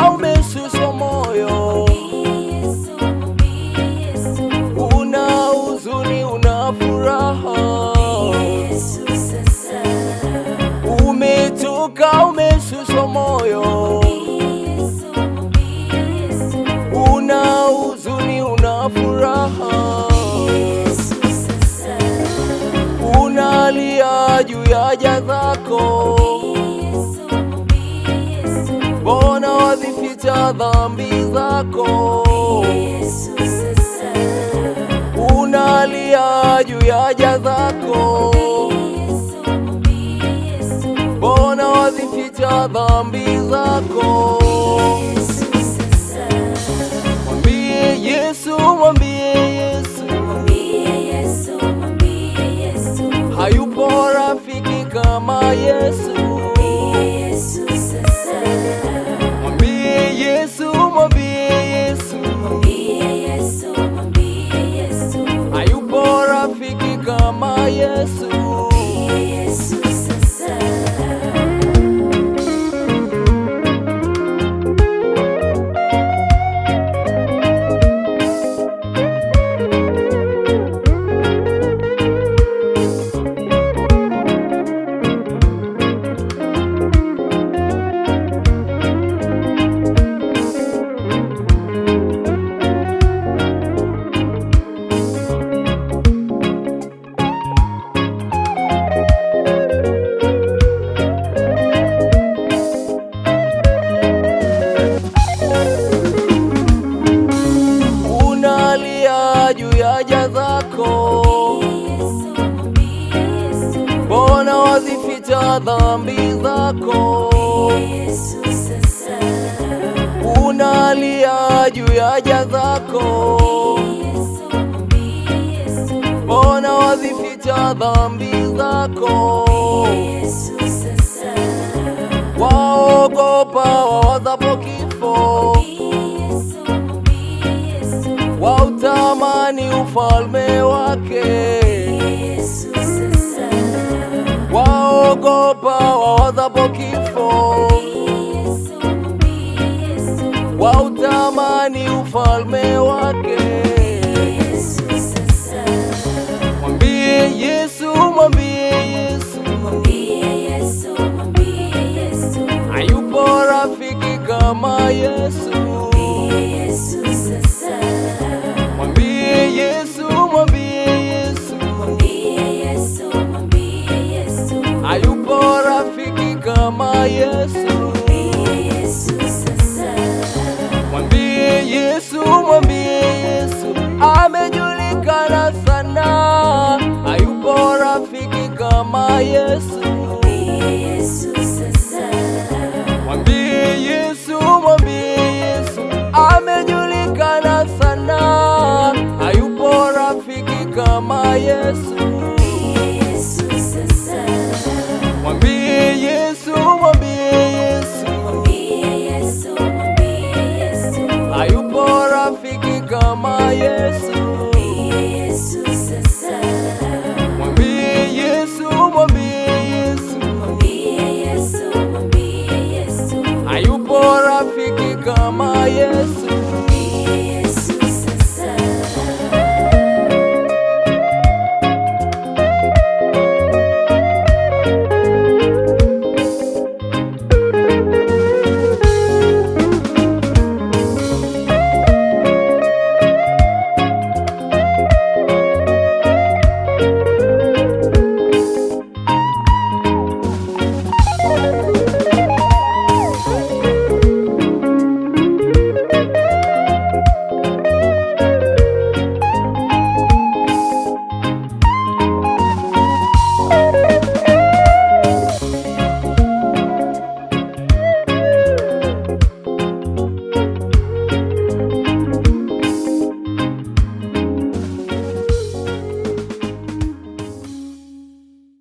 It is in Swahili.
Umesuswa moyo, una huzuni, una furaha. Umetoka, umesuswa moyo, una huzuni, una furaha. Unalia juu ya haja zako, mbona wazificha dhambi zako? Unalia juu ya haja zako, mbona wazificha dhambi zako? Mwambie Yesu, mwambie Yesu, hayupo rafiki kama Yesu. Hayupo rafiki kama Yesu. Juu ya haja zako, mbona wazificha dhambi zako? Unalia juu ya haja zako, mbona wazificha dhambi zako? Waogopa wawazapo kifo, wautamani ufalme wake. Waogopa wawazapo kifo, wautamani ufalme wake. Mwambie Yesu, mwambie Yesu, hayupo rafiki kama Yesu. Mwambie Yesu, mwambie Yesu, hayupo rafiki kama Yesu. Mwambie Yesu, mwambie Yesu, amejulikana sana. Hayupo rafiki kama Yesu. Mwambie Yesu, mwambie Yesu, amejulikana sana. Hayupo rafiki kama Yesu.